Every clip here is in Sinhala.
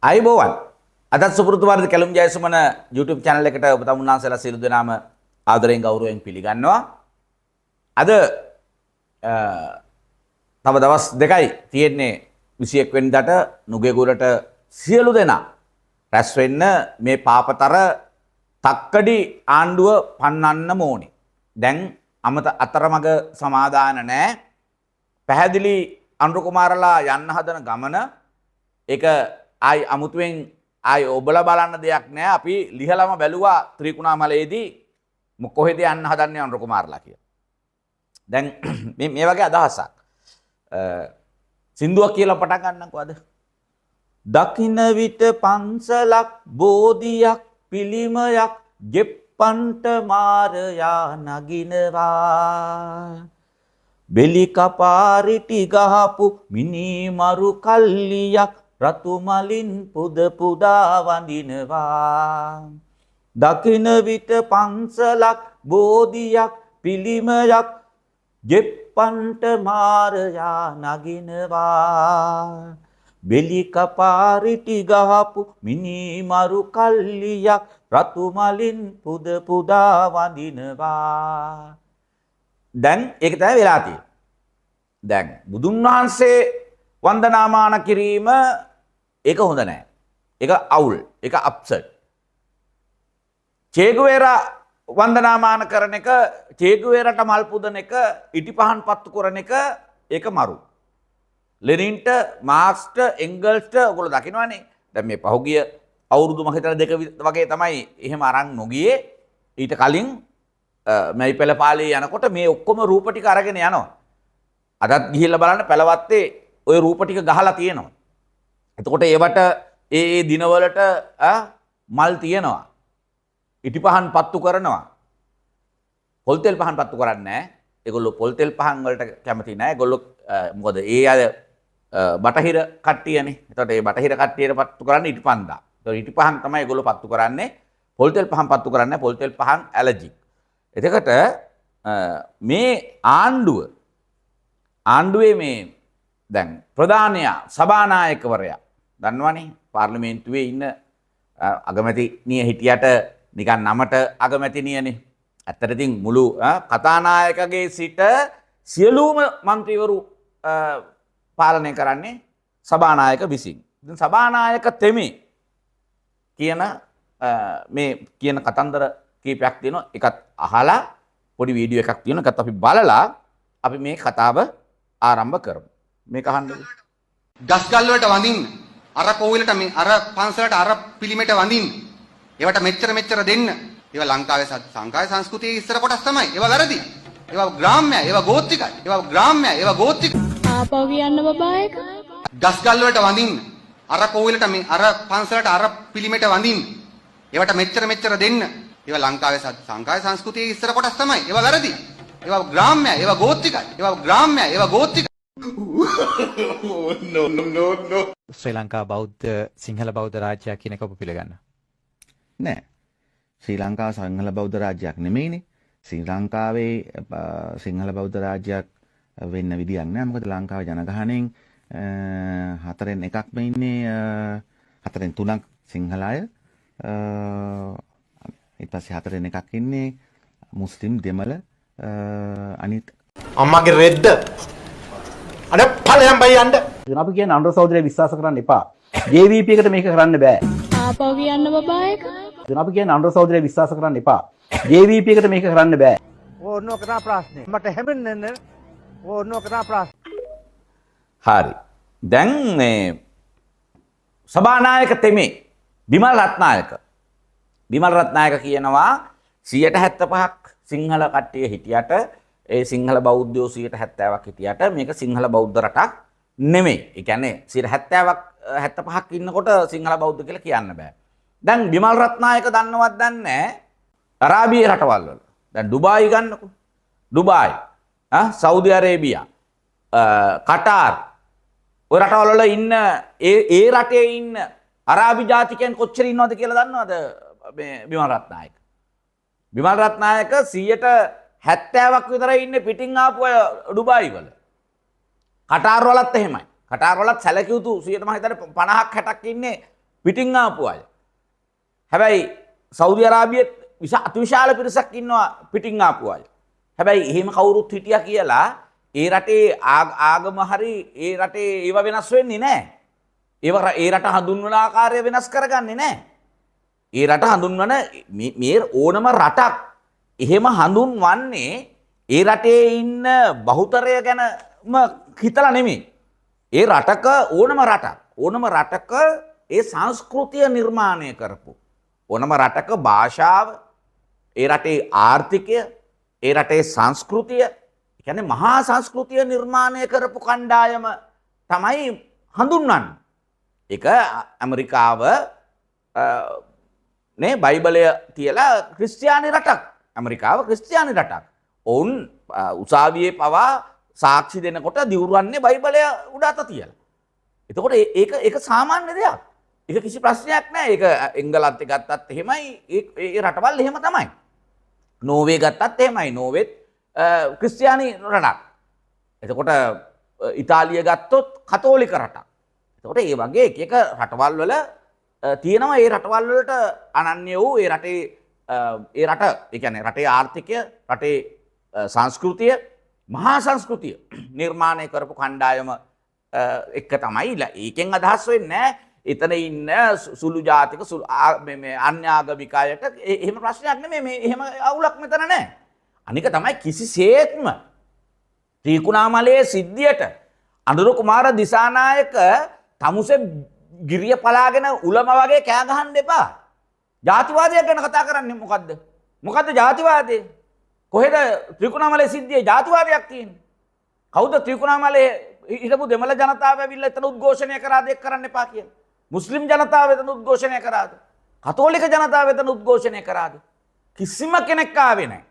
අයිබෝවන් අදත් සුපුරුදු වර්ධ කැලුම් ජයසුමන YouTube channel එකට ඔබ තමුන්නාන්සලා සියලු දෙනාම ආදරයෙන් ගෞරවයෙන් පිළිගන්නවා. අද තව දවස් දෙකයි තියෙන්නේ 21 වෙනිදාට නුගේගොඩට සියලු දෙනා රැස් වෙන්න මේ පාපතර තක්කඩි ආණ්ඩුව පන්නන්න ඕනේ. දැන් අතරමඟ සමාදාන නැහැ. පැහැදිලි අනුර කුමාරලා යන්න හදන ගමන ඒක ආයි අමුතුවෙන් ආයි ඔබලා බලන්න දෙයක් නෑ. අපි ලිහලම බැලුවා ත්‍රිකුණාමලයේදී කොහෙද යන්න හදන්නේ අනුර කුමාරලා කියලා. දැන් මේ වගේ අදහසක් සින්දුවක් කියලා පටන් ගන්නකෝ අද. දකින්න විට පන්සලක් බෝධියක් පිළිමයක් ගෙප්පන්ට මාරයා නගිනවා. බෙලි කපාරිටි ගහපු මිනිමරු කල්ලියක් රතු මලින් පුද පුදා වඳිනවා. දකින විට පන්සලක් බෝධියක් පිළිමයක් ගෙප්පන්ට මාරයා නගිනවා. බෙලි කපාරිටි ගහපු මිනිමරු කල්ලියක් රතු මලින් පුද පුදා වඳිනවා. දැන් ඒක තමයි වෙලා තියෙන්නේ. දැන් බුදුන් වහන්සේ වන්දනාමාන කිරීම ඒක හොඳ නැහැ. ඒක අවුල්. ඒක අප්සෙට්. චේගුවේරා වන්දනාමාන කරන එක, චේගුවේරට මල් පුදන එක, ඉටිපහන් පත්තු කරන එක ඒක මරු. ලෙනින්ට, මාක්ස්ට, එංගල්ස්ට ඔයගොල්ලෝ දකින්නවනේ. දැන් මේ පහුගිය අවුරුදු මම හිතන දෙක වගේ තමයි එහෙම අරන් නොගියේ. ඊට කලින් මේ පෙළපාලේ යනකොට මේ ඔක්කොම රූප ටික අරගෙන යනවා. අදත් ගිහිල්ලා බලන්න පළවත්තේ ওই රූප ටික ගහලා තියෙනවා. එතකොට ඒවට ඒ දිනවලට මල් තියෙනවා. ඉටිපහන් පත්තු කරනවා. පොල් තෙල් පහන් පත්තු කරන්නේ නැහැ. ඒගොල්ලෝ පොල් තෙල් පහන් වලට කැමති නැහැ. ඒගොල්ලෝ මොකද ඒ අය බටහිර කට්ටියනේ. එතකොට ඒ බටහිර කට්ටියට පත්තු කරන්නේ ඉටිපන්දා. ඒතකොට ඉටිපහන් තමයි ඒගොල්ලෝ පත්තු කරන්නේ. පොල් තෙල් පහන් පත්තු කරන්නේ නැහැ. පොල් තෙල් පහන් ඇලර්ජික්. එතකොට මේ ආණ්ඩුවේ මේ දැන් ප්‍රධානයා සභානායකවරයා දන්නවනේ පාර්ලිමේන්තුවේ ඉන්න අගමැතිනිය හිටියට නිකන් නමට අගමැතිනියනේ. ඇත්තට ඉතින් මුළු කතානායකගේ සිට සියලුම മന്ത്രിවරු පාලනය කරන්නේ සභානායක විසින්. ඉතින් සභානායක තෙමේ කියන මේ කියන කතන්දර කීපයක් තියෙනවා. එකත් අහලා පොඩි වීඩියෝ එකක් තියෙනවා. ඒකත් අපි බලලා අපි මේ කතාව ආරම්භ කරමු. මේක අහන්න. ගස්ගල් වලට වඳින්න, අර කෝවිලට මේ අර පන්සලට අර පිළිමෙට වඳින්න. ඒවට මෙච්චර දෙන්න. ඒවා ලංකාවේ සංස්කෘතියේ ඉස්සර කොටස් තමයි. ඒවා වැරදි. ඒවා ග්‍රාම්‍යයි, ඒවා ගෝත්‍රිකයි. ඒවා ග්‍රාම්‍යයි, ඒවා ගෝත්‍රික. ආපහු කියන්න බබා එක. ගස්ගල් වලට වඳින්න, අර කෝවිලට මේ අර පන්සලට අර පිළිමෙට වඳින්න. ඒවට මෙච්චර දෙන්න. ඒවා ලංකාවේ සංස්කෘතියේ ඉස්සර කොටස් තමයි. ඒවා වැරදි. ඒවා ග්‍රාම්‍යයි, ඒවා ගෝත්‍රිකයි. ඒවා ග්‍රාම්‍යයි, ඒවා ගෝත්‍රික. no. ශ්‍රී ලංකා බෞද්ධ සිංහල බෞද්ධ රාජ්‍යයක් කියන එක ඔබ පිළිගන්න. නෑ. ශ්‍රී ලංකාව සිංහල බෞද්ධ රාජ්‍යයක් නෙමෙයිනේ. ශ්‍රී ලංකාවේ සිංහල බෞද්ධ රාජ්‍යයක් වෙන්න විදියක් නෑ. මොකද ලංකාවේ ජනගහණයෙන් 4න් එකක්ම ඉන්නේ 4න් 3ක් සිංහල අය. ඊට පස්සේ 4න් එකක් ඉන්නේ මුස්ලිම් දෙමළ අනිත් අම්මගේ රෙද්ද අර ඵලයන් බයි යන්න. අපි කියන්නේ අනුර සහෝදරය විශ්වාස කරන්න එපා. JVP එකට මේක කරන්න බෑ. ආපහු කියන්න බබා එක. අපි කියන්නේ අනුර සහෝදරය විශ්වාස කරන්න එපා. JVP එකට මේක කරන්න බෑ. ඕනෝ කරා ප්‍රශ්නේ. මට හැමෙන්න ඕනෝ කරා ප්‍රශ්නේ. හරි. දැන් මේ සභානායක තෙමේ බිමල් රත්නායක කියනවා 75ක් සිංහල කට්ටිය හිටියට ඒ සිංහල බෞද්ධයෝ 70ක් හිටියට මේක සිංහල බෞද්ධ රටක් නෙමෙයි. ඒ කියන්නේ 70ක් 75ක් ඉන්නකොට සිංහල බෞද්ධ කියලා කියන්න බෑ. දැන් බිමල් රත්නායක දන්නවත් දන්නේ අරාබියේ රටවල් වල. දැන් ඩුබායි ගන්නකො. ඩුබායි, සෞදි අරේබියා, කටාර් ඔය රටවල් වල ඉන්න ඒ රටේ ඉන්න අරාබි ජාතිකයන් කොච්චර ඉන්නවද කියලා දන්නවද මේ බිමල් රත්නායක? බිමල් රත්නායක 70ක් විතරයි ඉන්නේ පිටින් ආපු අය ඩුබායි වල. කටාර් වලත් එහෙමයි. කටාර් වලත් සැලකිය යුතු 100 මම හිතන්නේ 50ක් 60ක් ඉන්නේ පිටින් ආපු අය. හැබැයි සෞදි අරාබියෙත් අතිවිශාල පිරිසක් ඉන්නවා පිටින් ආපු අය. හැබැයි එහෙම කවුරුත් හිටියා කියලා ඒ රටේ ආගම හරි ඒ රටේ ඒව වෙනස් වෙන්නේ නැහැ. ඒ රට හඳුන්වන ආකාරය වෙනස් කරගන්නේ නැහැ. ඒ රට හඳුන්වන මේ ඕනම රටක් එහෙම හඳුන්වන්නේ ඒ රටේ ඉන්න බහුතරය ගැනම හිතලා නෙමෙයි. ඒ රටක ඕනම රටක ඒ සංස්කෘතිය නිර්මාණය කරපු ඕනම රටක භාෂාව, ඒ රටේ ආර්ථිකය, ඒ රටේ සංස්කෘතිය, කියන්නේ මහා සංස්කෘතිය නිර්මාණය කරපු කණ්ඩායම තමයි හඳුන්වන්නේ. ඒක ඇමරිකාව නේ බයිබලය තියලා ක්‍රිස්තියානි රටක්. ඇමරිකාව ක්‍රිස්තියානි රටක්. ඔවුන් උසාවියේ පවා සාක්ෂි දෙනකොට දිවුරන්නේ බයිබලය උඩ අත තියලා. එතකොට ඒක සාමාන්‍ය දෙයක්. ඒක කිසි ප්‍රශ්නයක් නැහැ. ඒක එංගලන්තේ ගත්තත් එහෙමයි. ඒ රටවල් එහෙම තමයි. නෝර්වේ ගත්තත් එහෙමයි. නෝර්වෙත් ක්‍රිස්තියානි රටක්. එතකොට ඉතාලිය ගත්තොත් කතෝලික රටක්. එතකොට ඒ වගේ එක රටවල් වල තියෙනවා ඒ රටවල් වලට අනන්‍ය වූ ඒ රටේ ඒ රට ඒ කියන්නේ රටේ ආර්ථිකය, රටේ සංස්කෘතිය, මහා සංස්කෘතිය නිර්මාණය කරපු කණ්ඩායම එක තමයි. ඒකෙන් අදහස් වෙන්නේ එතන ඉන්න සුළු ජාතික අන්‍යාගමික අයට එහෙම ප්‍රශ්නයක් නෙමෙයි. මේ එහෙම අවුලක් මෙතන නැහැ. අනික තමයි කිසිසේත්ම ත්‍රිකුණාමලයේ සිද්ධියට අනුර කුමාර දිසානායක තමුසේ ගිරිය පලාගෙන උලම වගේ කෑ ගහන්න එපා. ජාතිවාදයක් ගැන කතා කරන්නේ මොකද්ද? මොකද්ද ජාතිවාදය? කොහෙද ත්‍රිකුණාමලයේ සිද්ධියේ ජාතිවාදයක් තියෙන්නේ? කවුද ත්‍රිකුණාමලයේ හිටපු දෙමළ ජනතාව ඇවිල්ලා එතන උද්ඝෝෂණය කරාද එක් කරන්න එපා කියලා? මුස්ලිම් ජනතාව එතන උද්ඝෝෂණය කරාද? කතෝලික ජනතාව එතන උද්ඝෝෂණය කරාද? කිසිම කෙනෙක් ආවේ නැහැ.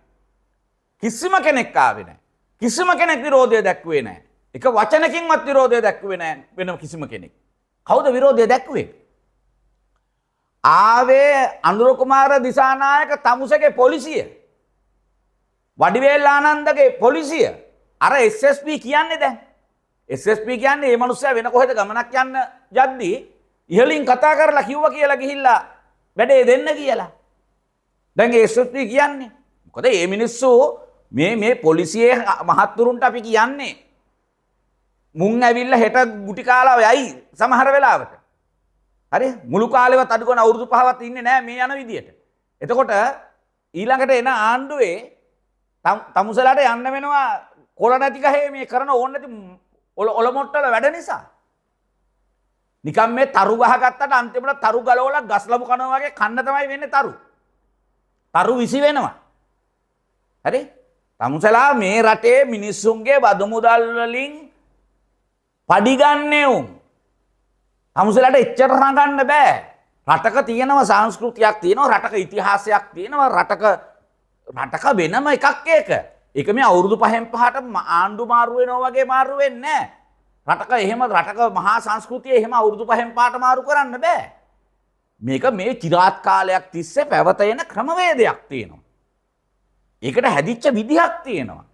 කිසිම කෙනෙක් විරෝධය දැක්ුවේ නැහැ. එක වචනකින්වත් විරෝධය දැක්ුවේ නැහැ වෙන කිසිම කෙනෙක්. කවුද විරෝධය දැක්ුවේ? ආවේ අනුර කුමාර දිසානායක තමුසේගේ පොලිසිය. වඩිවේල් ආනන්දගේ පොලිසිය. අර SSP කියන්නේ දැන්. SSP කියන්නේ මේ මිනිස්සයා වෙන කොහෙද ගමනක් යන්න යද්දී ඉහලින් කතා කරලා කිව්වා කියලා ගිහිල්ලා වැඩේ දෙන්න කියලා. දැන් SSP කියන්නේ මොකද මේ මිනිස්සු මේ පොලිසියේ මහත්තුරුන්ට අපි කියන්නේ මුන් ඇවිල්ලා හෙට ගුටි කාලා යයි සමහර වෙලාවට. හරි මුළු කාලෙවත් අඩු කරන අවුරුදු 5වත් ඉන්නේ නැහැ මේ යන විදියට. එතකොට ඊළඟට එන ආණ්ඩුවේ තමුසලාට යන්න වෙනවා කොළ නැති ගහේ මේ කරන ඕන නැති ඔලොමොට්ටල වැඩ නිසා. නිකම් මේ තරු ගහගත්තට අන්තිමට තරු ගලවලා ගස් ලබු කනවා වගේ කන්න තමයි වෙන්නේ තරු. තරු විසි වෙනවා. හරි? තමුසලා මේ රටේ මිනිස්සුන්ගේ බදු මුදල් වලින් පඩි ගන්නේ උන්. තමුසලාට එච්චර රඟන්න බෑ. රටක තියෙනවා සංස්කෘතියක් තියෙනවා, රටක ඉතිහාසයක් තියෙනවා, රටක වෙනම එකක් ඒක. ඒක මේ අවුරුදු 5න් 5ට ආණ්ඩු මාරු වෙනවා වගේ මාරු වෙන්නේ නැහැ. රටක මහා සංස්කෘතිය එහෙම අවුරුදු 5න් 5ට මාරු කරන්න බෑ. මේක මේ চিරාත් කාලයක් තිස්සේ පැවතෙන ක්‍රමවේදයක් තියෙනවා. ඒකට හැදිච්ච විදිහක් තියෙනවා.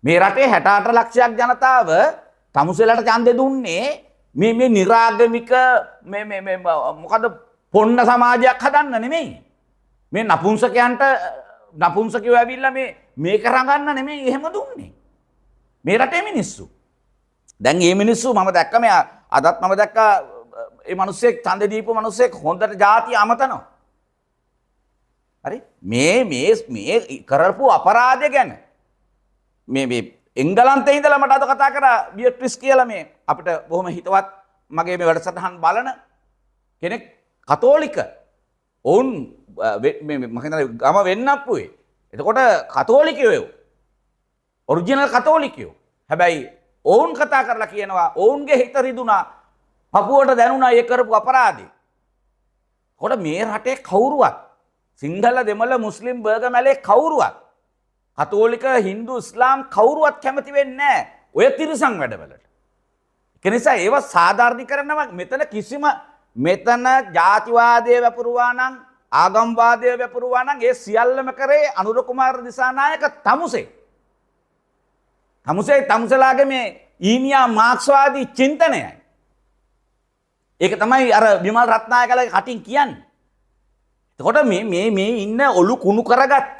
මේ රටේ 68 ලක්ෂයක් ජනතාව තමුසෙලට ඡන්දෙ දුන්නේ මේ නිරාගමික මොකද පොන්න සමාජයක් හදන්න නෙමෙයි. මේ නපුංසකයෝ ඇවිල්ලා මේක රඟන්න නෙමෙයි එහෙම දුන්නේ. මේ රටේ මිනිස්සු. දැන් මේ මිනිස්සු මම දැක්ක අදත් මම දැක්කා මේ මිනිස්සෙක් ඡන්දෙ දීපු මිනිස්සෙක් හොඳට ಜಾති අමතනවා. හරි? මේ කරපු අපරාධය ගැන මේ එංගලන්තේ ඉඳලා මට අද කතා කරා බියට්‍රිස් කියලා මේ අපිට බොහොම හිතවත් මගේ මේ වැඩසටහන් බලන කෙනෙක් කතෝලික. ඔවුන් මම හිතන්නේ ගම වෙන්නප්පුවේ. එතකොට කතෝලිකයෝ ඔරිජිනල් කතෝලිකයෝ. හැබැයි ඔවුන් කතා කරලා කියනවා ඔවුන්ගේ හිත රිදුනා පපුවට දැනුණා ඒ කරපු අපරාධේ. කොට මේ රටේ කවුරුවත් සිංහල දෙමළ මුස්ලිම් බර්ගමැලේ කවුරුවත් කතෝලික හින්දු ඉස්ලාම් කවුරුවත් කැමති වෙන්නේ නැහැ ඔය තිරසං වැඩවලට. ඒ නිසා ඒව සාධාරණීකරනවා මෙතන ජාතිවාදයේ වැපරුවා නම් ආගම්වාදයේ වැපරුවා නම් ඒ සියල්ලම කරේ අනුර කුමාර දිසානායක තමුසේ. තමුසලාගේ මේ ඊනියා මාක්ස්වාදී චින්තනයයි. ඒක තමයි අර විමල් රත්නායකලගේ කටින් කියන්නේ. එතකොට මේ ඉන්න ඔලු කුණු කරගත්ත.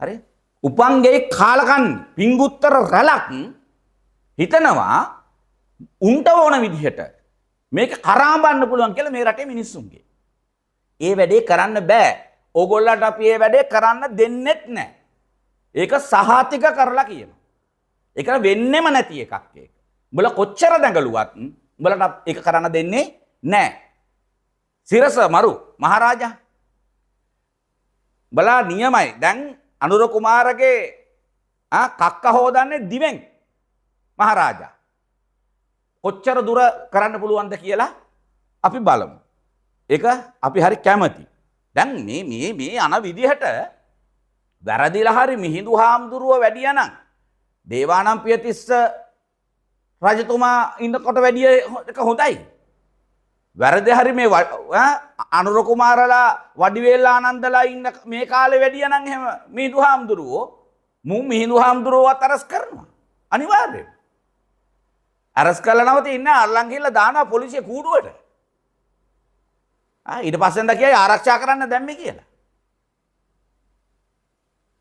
හරි? උපන්ගේ කාලකන් පිංගුත්තර රැලක් හිතනවා උන්ට ඕන විදිහට මේක කරාඹන්න පුළුවන් කියලා මේ රටේ මිනිස්සුන්ගේ. ඒ වැඩේ කරන්න බෑ. ඕගොල්ලන්ට අපි මේ වැඩේ කරන්න දෙන්නෙත් නැහැ. ඒක සහතික කරලා කියනවා. ඒක වෙන්නෙම නැති එකක් ඒක. උඹලා කොච්චර දඟලුවත් උඹලට ඒක කරන්න දෙන්නේ නැහැ. සිරස මරු මහරජා. බලා නියමයි. දැන් අනුර කුමාරගේ කක්ක හොදන්නේ දිවෙන් මහරජා. කොච්චර දුර කරන්න පුළුවන්ද කියලා අපි බලමු. ඒක අපි හරි කැමති. දැන් මේ අන විදිහට වැරදිලා හරි මිහිඳු හාමුදුරුව වැඩියා නම් දේවානම්පියතිස්ස රජතුමා ඉන්නකොට වැඩිය එක හොඳයි. වැරදි හරි මේ අනුර කුමාරලා වඩිවේල් ආනන්දලා ඉන්න මේ කාලේ වැඩියා නම් එහෙම මිහිඳු හාමුදුරුවෝ මිහිඳු හාමුදුරුවෝවත් අරස් කරනවා. අනිවාර්යයෙන්. අරස් කළා නවතින්න අල්ලන් ගිහලා දානවා පොලිසිය කූඩුවට. ඊට පස්සෙන්ද කියයි ආරක්ෂා කරන්න දැම්මේ කියලා.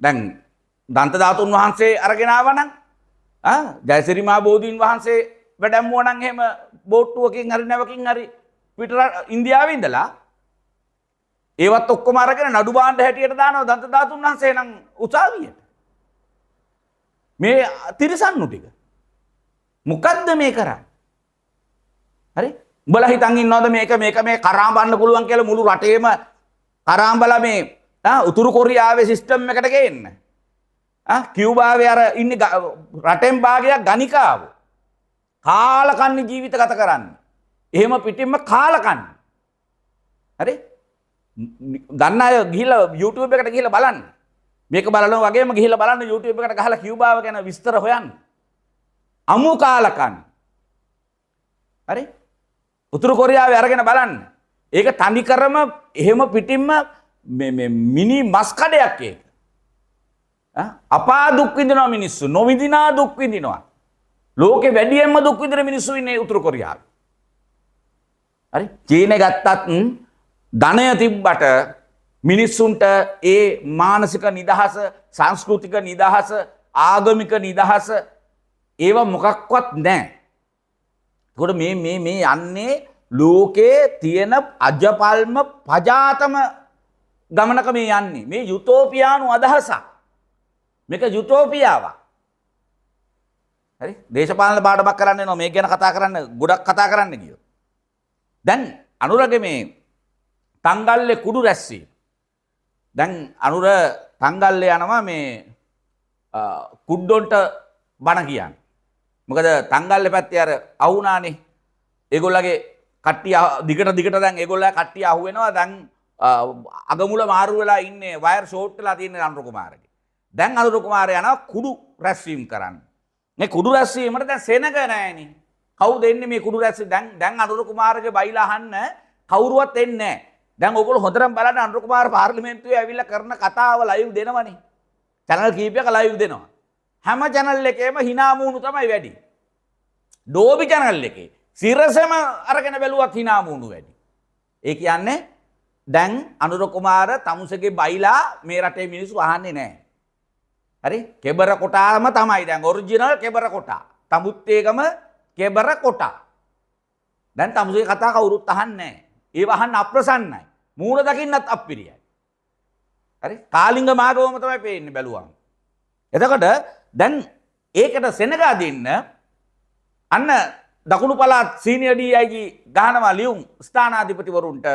දැන් දන්ත ධාතුන් වහන්සේ අරගෙන ආවනම් ජයසිරි මහ බෝධීන් වහන්සේ වැඩැම්මුවා නම් එහෙම බෝට්ටුවකින් හරි නැවකින් හරි පිට ඉන්දියාවේ ඉඳලා ඒවත් ඔක්කොම අරගෙන නඩු බාණ්ඩ හැටියට දානවා දන්ත ධාතුන් වහන්සේ නම් උසාවියට. මේ තිරසන්නු ටික මොකද්ද මේ කරන්නේ? හරි? උඹලා හිතන් ඉන්නවද මේක මේ කරාඹන්න පුළුවන් කියලා මුළු රටේම කරාඹලා මේ උතුරු කොරියාවේ සිස්ටම් එකට ගේන්න. කියුබාවේ අර ඉන්නේ රටෙන් භාගයක් ගණිකාව. කාලකන්ණි ජීවිත ගත කරන්නේ. එහෙම පිටින්ම කාලකන්ණි. හරි? දන්න අය ගිහිල්ලා YouTube එකට ගිහිල්ලා බලන්න. මේක බලනවා වගේම ගිහිල්ලා බලන්න YouTube එකට ගහලා කියුබාව ගැන විස්තර හොයන්න. අමු කාලකන්ණි. හරි? උතුරු කොරියාවේ අරගෙන බලන්න. ඒක තනිකරම එහෙම පිටින්ම මේ මිනි මස් කඩයක් ඒක. අපා දුක් විඳිනවා මිනිස්සු. නොවිඳිනා දුක් විඳිනවා. ලෝකේ වැඩියෙන්ම දුක් විඳින මිනිස්සු ඉන්නේ උතුරු කොරියාවේ. හරි? චීනේ ගත්තත් ධනය තිබ්බට මිනිස්සුන්ට ඒ මානසික නිදහස, සංස්කෘතික නිදහස, ආගමික නිදහස ඒව මොකක්වත් නැහැ. එතකොට මේ යන්නේ ලෝකේ තියෙන අජපල්ම පජාතම ගමනක මේ යන්නේ. මේ යුටෝපියානු අදහසක්. මේක යුටෝපියාවක්. හරි? දේශපාලන පාඩමක් කරන්න එනවා මේ ගැන කතා කරන්න, ගොඩක් කතා කරන්න ගියොත්. දැන් අනුරගේ මේ තංගල්ලේ කුඩු රැස්වීම. දැන් අනුර තංගල්ලේ යනවා මේ කුඩ්ඩොන්ට බණ කියන්නේ. මොකද තංගල්ලේ පැත්තේ අර අවුනානේ. ඒගොල්ලගේ කට්ටිය දිගට දැන් ඒගොල්ලෝ කට්ටිය අහු වෙනවා. දැන් අගමුල මාරු වෙලා ඉන්නේ වයර් ෂෝට් වෙලා තියෙන අනුර කුමාරගේ. දැන් අනුර කුමාරය යනවා කුඩු රැස්වීම කරන්න. මේ කුඩු රැස්වීමට දැන් සෙනග නැහැනේ. කවුද එන්නේ මේ කුඩු රැස්වීම? දැන් අනුර කුමාරගේ බයිලා අහන්න කවුරුවත් එන්නේ නැහැ. දැන් ඔයගොල්ලෝ හොඳටම බලන්න අනුර කුමාර පාර්ලිමේන්තුවේ ඇවිල්ලා කරන කතාව ලයිව් දෙනවනේ. channel කීපයක ලයිව් දෙනවා. හැම channel එකේම hina මූණු තමයි වැඩි. ඩෝබි channel එකේ සිරසම අරගෙන බැලුවත් hina මූණු වැඩි. ඒ කියන්නේ දැන් අනුර කුමාර තමුසේගේ බයිලා මේ රටේ මිනිස්සු අහන්නේ නැහැ. හරි? කෙබර කොටාම තමයි දැන් ඔරිජිනල් කෙබර කොටා. තමුත්තේගම කෙබර කොටා. දැන් තමුසේ කතා කවුරුත් අහන්නේ නැහැ. ඒව අහන්න අප්‍රසන්නයි. මූණ දකින්නත් අප්පිරියයි. හරි? කාලිංග මාගවම තමයි පේන්නේ බැලුවම. එතකොට දැන් ඒකට සෙනගා දෙන්න අන්න දකුණු පළාත් සීනියර් DIG ගහනවා ලියුම් ස්ථානාධිපතිවරුන්ට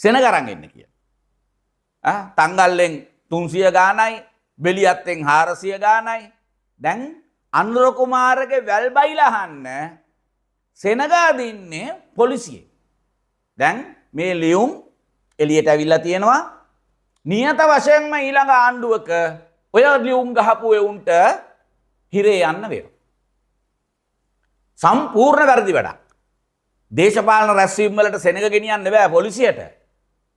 සෙනග අරන් එන්න කියලා. තංගල්ලෙන් 300 ගානයි, බෙලියත්තෙන් 400 ගානයි. දැන් අනුර කුමාරගේ වැල්බයිලා අහන්න සෙනගා දින්නේ පොලිසියෙන්. දැන් මේ ලියුම් එළියට ඇවිල්ලා තියෙනවා. නියත වශයෙන්ම ඊළඟ ආණ්ඩුවක ඔය ලියුම් ගහපු එවුන්ට හිරේ යන්න වෙනවා. සම්පූර්ණ වැරදි වැඩක්. දේශපාලන රැස්වීම් වලට සෙනග ගෙනියන්න බෑ පොලිසියට.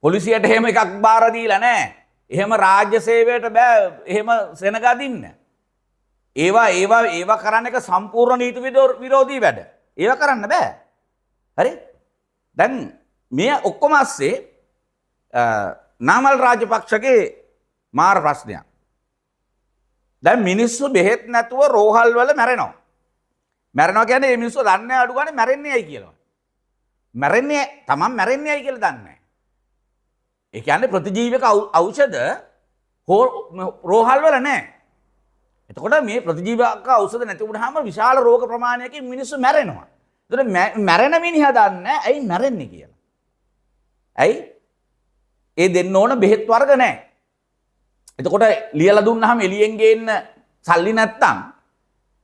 පොලිසියට එහෙම එකක් බාර දීලා නැහැ. එහෙම රාජ්‍ය සේවයට බෑ එහෙම සෙනග අදින්න. ඒවා කරන්න එක සම්පූර්ණ නීති විරෝධී වැඩ. ඒවා කරන්න බෑ. හරි? දැන් මේ ඔක්කොම ASCII නාමල් රාජපක්ෂගේ මාර ප්‍රශ්නයක්. දැන් මිනිස්සු බෙහෙත් නැතුව රෝහල් වල මැරෙනවා. මැරෙනවා කියන්නේ මේ මිනිස්සු දන්නේ අඩු ගානේ මැරෙන්නේ ඇයි කියලා. මැරෙන්නේ තමන් මැරෙන්නේ ඇයි කියලා දන්නේ නැහැ. ඒ කියන්නේ ප්‍රතිජීවක ඖෂධ රෝහල් වල නැහැ. එතකොට මේ ප්‍රතිජීවක ඖෂධ නැති වුනහම විශාල රෝග ප්‍රමාණයකින් මිනිස්සු මැරෙනවා. එතකොට මැරෙන මිනිහා දන්නේ ඇයි මැරෙන්නේ කියලා. ඇයි? ඒ දෙන්න ඕන බෙහෙත් වර්ග නැහැ. එතකොට ලියලා දුන්නාම එළියෙන් ගේන්න සල්ලි නැත්තම්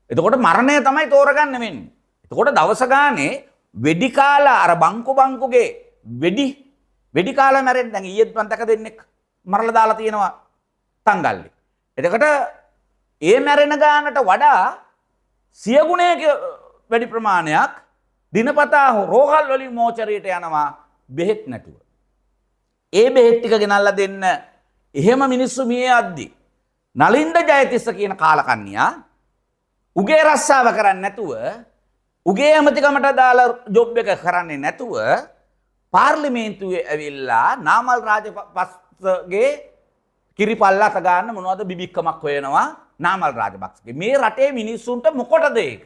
එතකොට මරණය තමයි තෝරගන්න වෙන්නේ. එතකොට දවස ගානේ වෙඩි කාලා අර බංකුගේ වෙඩි කාලා මැරෙන්න දැන් ඊයේත් මම දැක දෙන්නෙක් මරලා දාලා තියෙනවා තංගල්ලේ. එතකොට ඒ මැරෙන ගානට වඩා 100 ගුණයක වැඩි ප්‍රමාණයක් දිනපතා රෝහල් වලින් මෝචරියට යනවා බෙහෙත් නැතුව. ඒ බෙහෙත් ටික ගෙනල්ලා දෙන්න එහෙම මිනිස්සු මිය යද්දි නලින්ද ජයතිස්ස කියන කාලකන්ණියා උගේ රස්සාව කරන්නේ නැතුව උගේ ඇමතිකමට දාලා ජොබ් එක කරන්නේ නැතුව පාර්ලිමේන්තුවේ ඇවිල්ලා නාමල් රාජපක්ෂගේ කිරිපල්ලත ගන්න මොනවද බිබික්කමක් හොයනවා නාමල් රාජපක්ෂගේ. මේ රටේ මිනිස්සුන්ට මොකටද ඒක?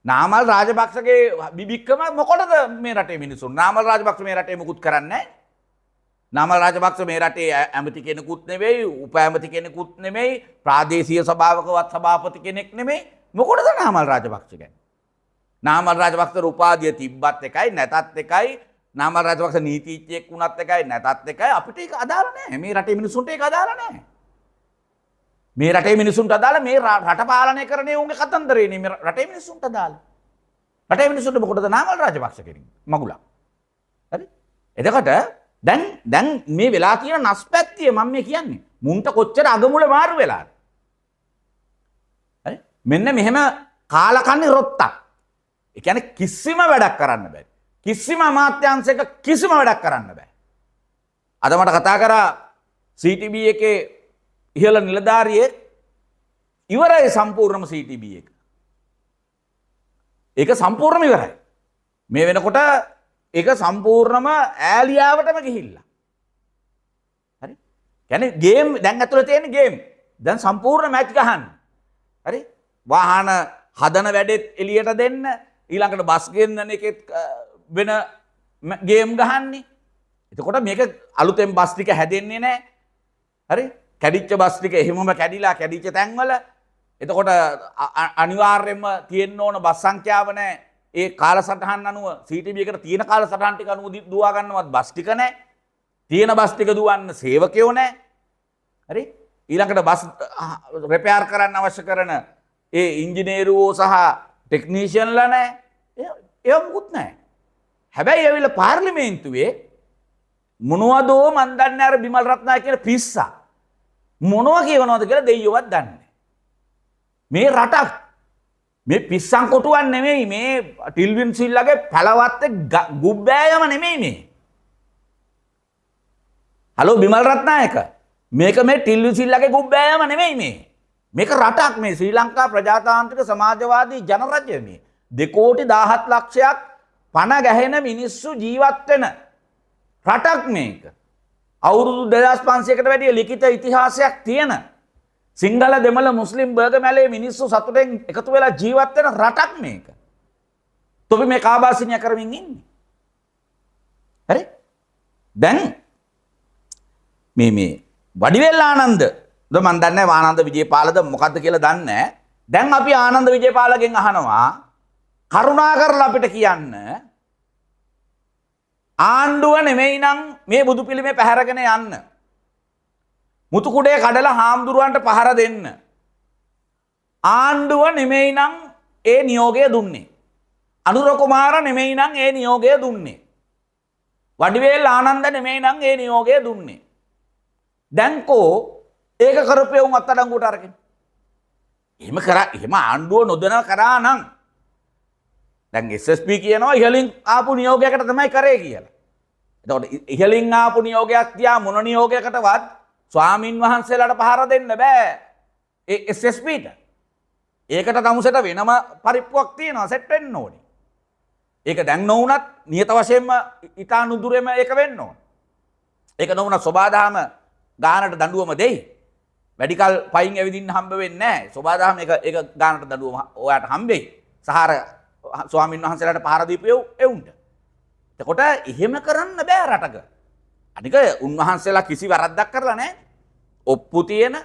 නාමල් රාජපක්ෂගේ බිබික්කම මොකටද මේ රටේ මිනිස්සුන්? නාමල් රාජපක්ෂ මේ රටේ මුකුත් කරන්නේ නැහැ. නාමල් රාජපක්ෂ මේ රටේ ඇමති කෙනෙකුත් නෙවෙයි, උප ඇමති කෙනෙකුත් නෙවෙයි, ප්‍රාදේශීය සභාවකවත් සභාපති කෙනෙක් නෙවෙයි. මොකටද නාමල් රාජපක්ෂ කියන්නේ? නාමල් රාජපක්ෂ උපාධිය තිබ්බත් එකයි නැතත් එකයි, නාමල් රාජපක්ෂ නීතිඥයෙක් වුණත් එකයි නැතත් එකයි, අපිට ඒක අදාළ නැහැ. මේ රටේ මිනිසුන්ට ඒක අදාළ නැහැ. මේ රටේ මිනිසුන්ට අදාළ මේ රට පාලනය කරන උන්ගේ කතන්දරේ නේ මේ රටේ මිනිසුන්ට අදාළ. රටේ මිනිසුන්ට මොකටද නාමල් රාජපක්ෂ කෙනෙක් මගුලක්. හරි? එතකොට දැන් මේ වෙලා තියෙන නස්පැත්තිය මම මේ කියන්නේ මුන්ට කොච්චර අගමුල මාරු වෙලාද? හරි? මෙන්න මෙහෙම කාලකන්ණි රොත්තක්. ඒ කියන්නේ කිසිම වැඩක් කරන්න බෑ. කිසිම අමාත්‍යාංශයක කිසිම වැඩක් කරන්න බෑ. අද මට කතා කරා CTB එකේ ඉහළ නිලධාරියෙක් ඉවරයි සම්පූර්ණම CTB එක. ඒක සම්පූර්ණම ඉවරයි. මේ වෙනකොට ඒක සම්පූර්ණම ඈලියාවටම ගිහිල්ලා. හරි? කියන්නේ ගේම් දැන් ඇතුළේ තියෙන ගේම්. දැන් සම්පූර්ණ මැච් ගහන්න. හරි? වාහන හදන වැඩෙත් එළියට දෙන්න, ඊළඟට බස් ගෙන්නන එකෙත් වෙන ගේම් ගහන්නේ. එතකොට මේක අලුතෙන් බස් ටික හැදෙන්නේ නැහැ. හරි? කැඩිච්ච බස් ටික එහෙමම කැඩිලා කැඩිච්ච තැන්වල. එතකොට අනිවාර්යයෙන්ම තියෙන්න ඕන බස් සංඛ්‍යාව නැහැ. ඒ කාලසටහන් අනුව CTB එකට තියෙන කාලසටහන් ටික අනුව දුවා ගන්නවත් බස් ටික නැහැ. තියෙන බස් ටික දුවන්න සේවකයෝ නැහැ. හරි? ඊළඟට බස් රිපෙයාර් කරන්න අවශ්‍ය කරන ඒ ඉංජිනේරුවෝ සහ ටෙක්නීෂියන්ලා නැහැ. ඒව මුකුත් නැහැ. හැබැයි ඇවිල්ලා පාර්ලිමේන්තුවේ මොනවදෝ මන් දන්නේ අර බිමල් රත්නායක කියන පිස්සා මොනවා කියවනවද කියලා දෙයියවත් දන්නේ නැහැ. මේ රටක් මේ පිස්සන් කොටුවක් නෙමෙයි මේ ටිල්වින් සිල්ලගේ පළවත්තේ ගුබ්බෑයම නෙමෙයි මේ. හලෝ බිමල් රත්නායක මේක මේ ටිල්වින් සිල්ලගේ ගුබ්බෑයම නෙමෙයි මේ. මේක රටක් මේ ශ්‍රී ලංකා ප්‍රජාතාන්ත්‍රික සමාජවාදී ජනරජය මේ 2 කෝටි 17 ලක්ෂයක් පණ ගැහෙන මිනිස්සු ජීවත් වෙන රටක් මේක. අවුරුදු 2500කට වැඩිය ලිඛිත ඉතිහාසයක් තියෙන සිංහල දෙමළ මුස්ලිම් බර්ගමැලේ මිනිස්සු සතුටෙන් එකතු වෙලා ජීවත් වෙන රටක් මේක. තොපි මේ කාබාසිනිය කරමින් ඉන්නේ. හරි? දැන් මේ වඩිවැල් ආනන්ද මම දන්නේ නැහැ ආනන්ද විජේපාලද මොකද්ද කියලා දන්නේ නැහැ. දැන් අපි ආනන්ද විජේපාලගෙන් අහනවා කරුණාකරලා අපිට කියන්න ආණ්ඩුව නෙමෙයි නම් මේ බුදු පිළිමේ පැහැරගෙන යන්න. මුතු කුඩේ කඩලා හාමුදුරුවන්ට පහර දෙන්න. ආණ්ඩුව නෙමෙයි නම් ඒ නියෝගය දුන්නේ. අනුර කුමාර නෙමෙයි නම් ඒ නියෝගය දුන්නේ. වඩිවේල් ආනන්ද නෙමෙයි නම් ඒ නියෝගය දුන්නේ. දැන්කෝ ඒක කරපෙවුන් අත්අඩංගුවට අරගෙන. එහෙම ආණ්ඩුව නොදැන කරා නම් දැන් SSP කියනවා ඉහලින් ආපු නියෝගයකට තමයි කරේ කියලා. එතකොට ඉහලින් ආපු නියෝගයක් තියා මොන නියෝගයකටවත් ස්වාමින් වහන්සේලාට පහර දෙන්න බෑ ඒ SSPට. ඒකට තමුසෙට වෙනම පරිප්පුවක් තියෙනවා සෙට් වෙන්න ඕනේ. ඒක දැන් නොවුනත් නියත වශයෙන්ම ඊටා නුදුරෙම ඒක වෙන්න ඕන. ඒක නොවුනත් සෝබාදහම ගානට දඬුවම දෙයි. වැඩිකල් පයින් ඇවිදින්න හම්බ වෙන්නේ නැහැ. සෝබාදහම ඒක ගානට දඬුවම ඔයාට හම්බෙයි. සහාර ස්වාමීන් වහන්සේලාට පහර දීපු එවුන්ට. එතකොට එහෙම කරන්න බෑ රටක. අනික උන්වහන්සේලා කිසි වැරද්දක් කරලා නැහැ. ඔප්පු තියෙන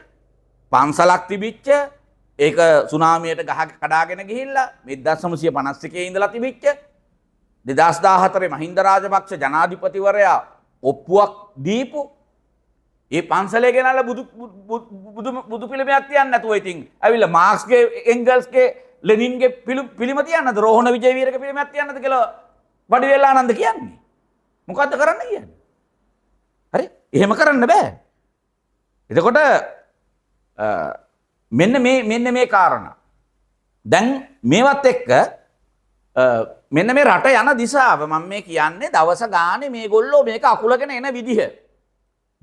පන්සලක් තිබිච්ච ඒක සුනාමියට ගහ කඩාගෙන ගිහිල්ලා 1951 ඉඳලා තිබිච්ච 2014 මහින්ද රාජපක්ෂ ජනාධිපතිවරයා ඔප්පුවක් දීපු ඒ පන්සලේ ගෙනල්ලා බුදු පිළිමයක් තියන්න නැතුව ඉතින් ඇවිල්ලා මාක්ස්ගේ එංගල්ස්ගේ ලෙනින්ගේ පිළිම තියන්නද රෝහණ විජේවීරගේ පිළිමයක් තියන්නද කියලා වඩිවේලානන්ද කියන්නේ. මොකද්ද කරන්න කියන්නේ? හරි? එහෙම කරන්න බෑ. එතකොට මෙන්න මේ කාරණා. දැන් මේවත් එක්ක මෙන්න මේ රට යන දිශාව මම මේ කියන්නේ දවස ගානේ මේගොල්ලෝ මේක අකුලගෙන එන විදිහ.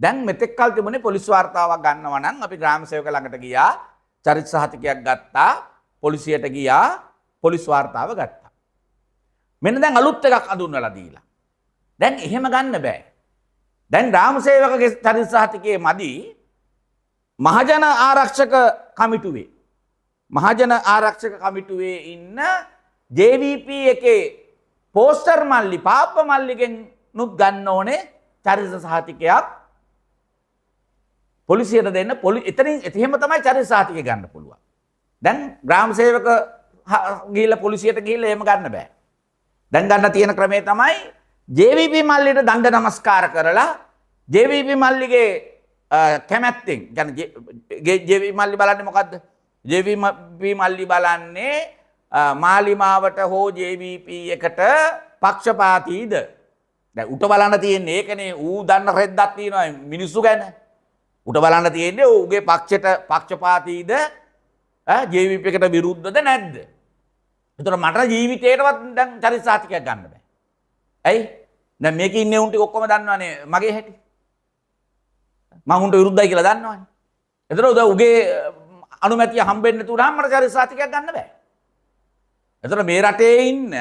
දැන් මෙතෙක් කල් තිබුණේ පොලිස් වාර්තාවක් ගන්නවා නම් අපි ග්‍රාම සේවක ළඟට ගියා, චරිත සහතිකයක් ගත්තා, පොලිසියට ගියා, පොලිස් වාර්තාව ගත්තා. මෙන්න දැන් අලුත් එකක් අඳුන්වලා දීලා. දැන් එහෙම ගන්න බෑ. දැන් ග්‍රාම සේවකගේ චරිත සහතිකයේ මදි මහජන ආරක්ෂක කමිටුවේ. මහජන ආරක්ෂක කමිටුවේ ඉන්න JVP එකේ පෝස්ටර් මල්ලි පාප්ප මල්ලිගෙන් නුත් ගන්න ඕනේ චරිත සහතිකයක් පොලිසියට දෙන්න. එතනින් එහෙම තමයි චරිත සහතිකය ගන්න පුළුවන්. දැන් ග්‍රාම සේවක ගිහිල්ලා පොලිසියට ගිහිල්ලා එහෙම ගන්න බෑ. දැන් ගන්න තියෙන ක්‍රමය තමයි JVP මල්ලිට දණ්ඩ නමස්කාර කරලා JVP මල්ලිගේ කැමැත්තෙන් JVP මල්ලි බලන්නේ මොකද්ද? JVP මල්ලි බලන්නේ මාලිමාවට හෝ JVP එකට පක්ෂපාතීද? දැන් උට බලන්න තියෙන්නේ ඒකනේ. ඌ දන්න රෙද්දක් තියෙනවා මිනිස්සු ගැන. උට බලන්න තියෙන්නේ ඌගේ පක්ෂයට පක්ෂපාතීද? JVP එකට විරුද්ධද නැද්ද? ඒතර මට ජීවිතේටවත් දැන් චරිත සහතිකයක් ගන්න බෑ. ඇයි? දැන් මේකේ ඉන්නේ උන් ටික ඔක්කොම දන්නවනේ මගේ හැටි. මම උන්ට විරුද්ධයි කියලා දන්නවනේ. ඒතර උගේ අනුමැතිය හම්බෙන්නේ නැතුණාම මට චරිත සහතිකයක් ගන්න බෑ. ඒතර මේ රටේ ඉන්න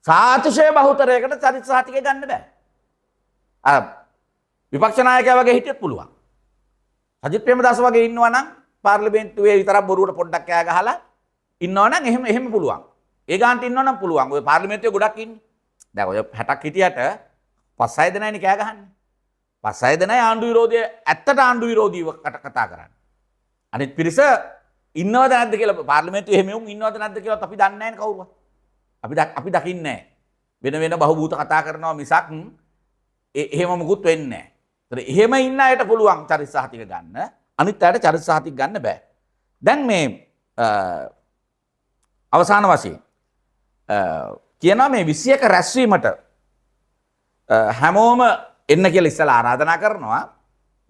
සාතිශය බහුතරයකට චරිත සහතිකය ගන්න බෑ. විපක්ෂ නායකයා වගේ හිටියත් පුළුවන්. සජිත් ප්‍රේමදාස වගේ ඉන්නවා නම් පාර්ලිමේන්තුවේ විතරක් බොරුවට පොඩ්ඩක් කෑ ගහලා ඉන්නවා නම් එහෙම පුළුවන්. ඒ ගානට ඉන්නවා නම් පුළුවන්. ඔය පාර්ලිමේන්තුවේ ගොඩක් ඉන්නේ. දැන් ඔය 60ක් හිටියට 5-6 දෙනායිනේ කෑ ගහන්නේ. 5-6 දෙනායි ආණ්ඩු විරෝධය ඇත්තට ආණ්ඩු විරෝධීව කතා කරන්නේ. අනිත් පිරිස ඉන්නවද නැද්ද කියලා පාර්ලිමේන්තුවේ එහෙම උන් ඉන්නවද නැද්ද කියලා අපි දන්නේ නැහැ කවුරුවත්. අපි දකින්නේ නැහැ. වෙන බහුබූත කතා කරනවා මිසක් එහෙම මුකුත් වෙන්නේ නැහැ. ඒතර එහෙම ඉන්න අයට පුළුවන් චරිත සහතික ගන්න. අනිත් අයට චරිත සහතික ගන්න බෑ. දැන් මේ අවසාන වශයෙන් කියනවා මේ 21 රැස්වීමට හැමෝම එන්න කියලා ඉස්සලා ආරාධනා කරනවා.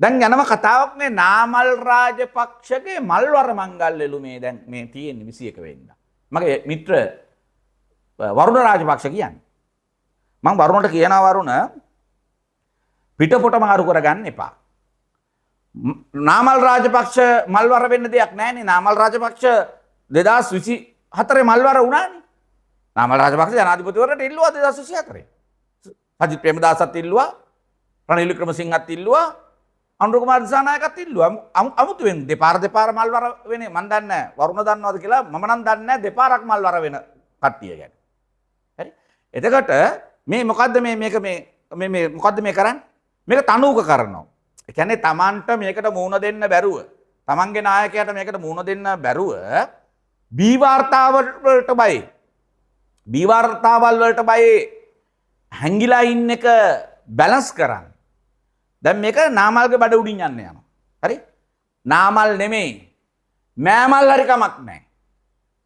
දැන් යනම කතාවක් මේ නාමල් රාජපක්ෂගේ මල්වර මංගල්‍යලු මේ දැන් මේ තියෙන්නේ 21 වෙනිදා. මගේ මිත්‍ර වරුණ රාජපක්ෂ කියන්නේ. මම වරුණට කියනවා වරුණ පිටපොට මාරු කරගන්න එපා. නාමල් රාජපක්ෂ මල්වර වෙන්න දෙයක් නැහැ නේ. නාමල් රාජපක්ෂ 2024 මල්වර වුණානේ. නාමල් රාජපක්ෂ ජනාධිපතිවරට ඉල්ලුවා 2024. සජිත් ප්‍රේමදාසත් ඉල්ලුවා. රනිල් වික්‍රමසිංහත් ඉල්ලුවා. අනුර කුමාර දිසානායකත් ඉල්ලුවා. අමුතුවෙන් දෙපාර මල්වර වෙන්නේ මන් දන්නේ නැහැ. වරුණ දන්නවද කියලා මම නම් දන්නේ නැහැ දෙපාරක් මල්වර වෙන කට්ටිය ගැන. හරි? එතකොට මේ මොකද්ද මේ මොකද්ද මේ කරන්නේ? මේක තනුවක කරනවා. ඒ කියන්නේ Tamanට මේකට මූණ දෙන්න බැරුව, Tamanගේ නායකයාට මේකට මූණ දෙන්න බැරුව බී වාර්තාවල් වලට බයි හැංගිලා ඉන්න එක බැලන්ස් කරන්න. දැන් මේක නාමල්ගේ බඩ උඩින් යන්න යනවා. හරි? නාමල් නෙමෙයි. මෑමල් හරි කමක් නැහැ.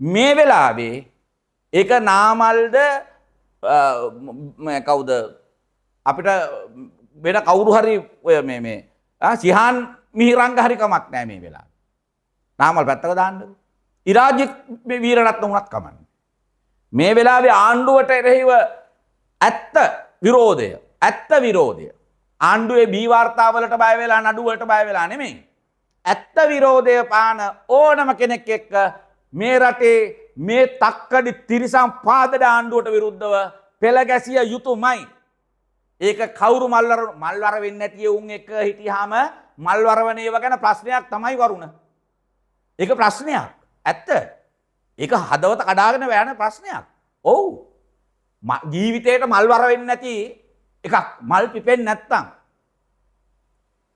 මේ වෙලාවේ ඒක නාමල්ද කවුද අපිට වෙන කවුරු හරි ඔය මේ සිහාන් මිහිරංග හරි කමක් නැහැ මේ වෙලාවේ. නාමල් පැත්තක දාන්නද? ඉරාජිත් වීරරත්න උනත් කමන්නේ. මේ වෙලාවේ ආණ්ඩුවට එරෙහිව ඇත්ත විරෝධය ආණ්ඩුවේ බී වාර්තාවලට බය වෙලා නඩු වලට බය වෙලා නෙමෙයි. ඇත්ත විරෝධය පාන ඕනම කෙනෙක් එක්ක මේ රටේ මේ තක්කඩි තිරිසන් පාදඩ ආණ්ඩුවට විරුද්ධව පෙළ ගැසිය යුතුමයි. ඒක කවුරු මල්වර වෙන්නේ නැති උන් එක හිටියාම මල්වරවන ඒවා ගැන ප්‍රශ්නයක් තමයි වරුණ. ඒක ප්‍රශ්නයක්. ඇත්ත. ඒක හදවත කඩාගෙන යන ප්‍රශ්නයක්. ඔව්. ජීවිතේට මල්වර වෙන්නේ නැති එකක් මල් පිපෙන්නේ නැත්තම්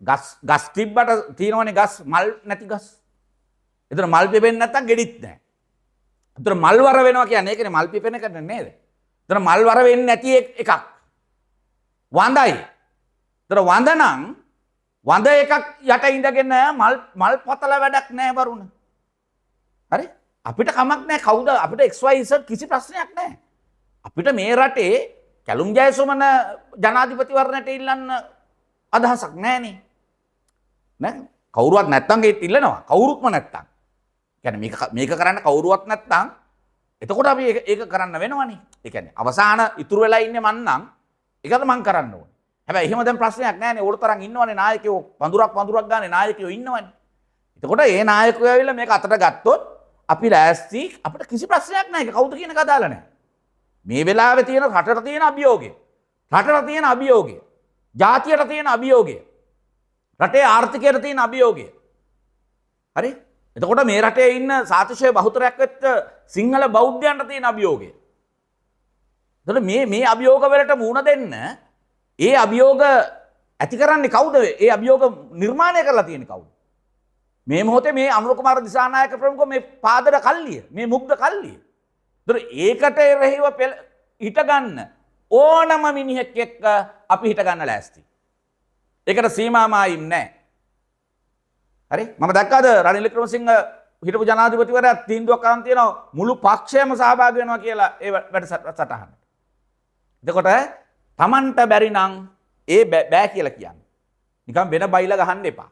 ගස් තිබ්බට තියෙනවනේ ගස් මල් නැති ගස්. එතන මල් පිපෙන්නේ නැත්තම් ගෙඩිත් නැහැ. එතන මල්වර වෙනවා කියන්නේ ඒකනේ මල් පිපෙන එක නේද? එතන මල්වර වෙන්නේ නැති එකක්. වඳයි. එතන වඳ නම් වඳ එකක් යට ඉඳගෙන මල් පතල වැඩක් නැහැ වරුණ. හරි? අපිට කමක් නැහැ කවුද අපිට XYZ කිසි ප්‍රශ්නයක් නැහැ. අපිට මේ රටේ කැලුම් ජයසුමන ජනාධිපතිවරණයට ඉල්ලන්න අදහසක් නැහනේ. නෑ කවුරුවත් නැත්තම් ඒත් ඉල්ලනවා. කවුරුත්ම නැත්තම්. කියන්නේ මේක කරන්න කවුරුවත් නැත්තම් එතකොට අපි ඒක කරන්න වෙනවනේ. ඒ කියන්නේ අවසාන ඉතුරු වෙලා ඉන්නේ මන් නම් ඒකද මං කරන්න ඕනේ. හැබැයි එහෙම දැන් ප්‍රශ්නයක් නැහැනේ. ඕකට තරම් ඉන්නවනේ නායකයෝ පඳුරක් ගානේ නායකයෝ ඉන්නවනේ. එතකොට ඒ නායකයෝ ඇවිල්ලා මේක අතට ගත්තොත් අපි ලෑස්ති අපිට කිසි ප්‍රශ්නයක් නැහැ. ඒක කවුද කියන එක අදාළ නැහැ. මේ වෙලාවේ තියෙන රටට තියෙන අභියෝගය. රටට තියෙන අභියෝගය. ජාතියට තියෙන අභියෝගය. රටේ ආර්ථිකයට තියෙන අභියෝගය. හරි? එතකොට මේ රටේ ඉන්න සාතිශය බහුතරයක් වෙච්ච සිංහල බෞද්ධයන්ට තියෙන අභියෝගය. එතකොට මේ අභියෝග වලට මුහුණ දෙන්න ඒ අභියෝග ඇති කරන්නේ කවුද? ඒ අභියෝග නිර්මාණය කරලා තියෙන්නේ කවුද? මේ මොහොතේ මේ අනුර කුමාර දිසානායක ප්‍රමුඛ මේ පාදර කල්ලිය, මේ මුග්ධ කල්ලිය. එතකොට ඒකට එරෙහිව හිට ගන්න ඕනම මිනිහෙක් එක්ක අපි හිට ගන්න ලෑස්ති. ඒකට සීමාමායිම් නැහැ. හරි? මම දැක්කද රනිල් වික්‍රමසිංහ හිටපු ජනාධිපතිවරයා තීන්දුවක් අරන් තියෙනවා මුළු පක්ෂයම සහභාගී වෙනවා කියලා ඒ වැඩසටහනට. එතකොට Tamanට බැරි නම් ඒ බෑ කියලා කියන්නේ. නිකන් වෙන බයිලා ගහන්න එපා.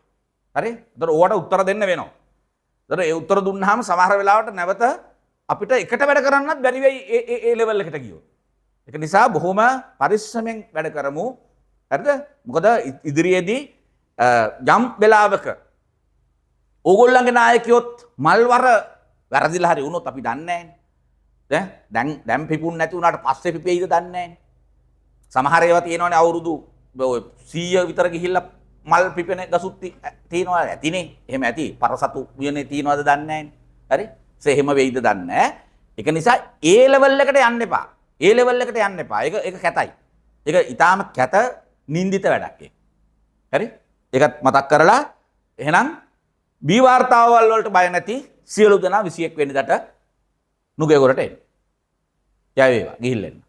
හරි? එතකොට ඕවට උත්තර දෙන්න වෙනවා. එතකොට ඒ උත්තර දුන්නාම සමහර වෙලාවට නැවත අපිට එකට වැඩ කරන්නත් බැරි වෙයි ඒ ලෙවල් එකට ගියොත්. ඒක නිසා බොහොම පරිස්සමෙන් වැඩ කරමු. හරිද? මොකද ඉදිරියේදී යම් වෙලාවක ඕගොල්ලන්ගේ නායකයොත් මල්වර වැරදිලා හරි වුණොත් අපි දන්නේ නැහැ. දැන් පිපුන් නැති වුණාට පස්සේ පිපෙයිද දන්නේ නැහැ. සමහර ඒවා තියෙනවනේ අවුරුදු 100 විතර ගිහිල්ලා මල් පිපෙන ගසුත් තියෙනවා ඇතිනේ. එහෙම ඇති. පරසතු උයනේ තියෙනවද දන්නේ නැහැ. හරි? එහෙම වෙයිද දන්නේ නැහැ. ඒක නිසා ඒ ලෙවල් එකට යන්න එපා. ඒ ලෙවල් එකට යන්න එපා. ඒක කැතයි. ඒක ඊටාම කැත නින්දිත වැඩක් ඒක. හරි? ඒකත් මතක් කරලා එහෙනම් බී වාර්තාවල් වලට බය නැති සියලු දෙනා 21 වෙනිදාට නුගේගොඩට එන්න. ජය වේවා. ගිහිල්ලා එන්න.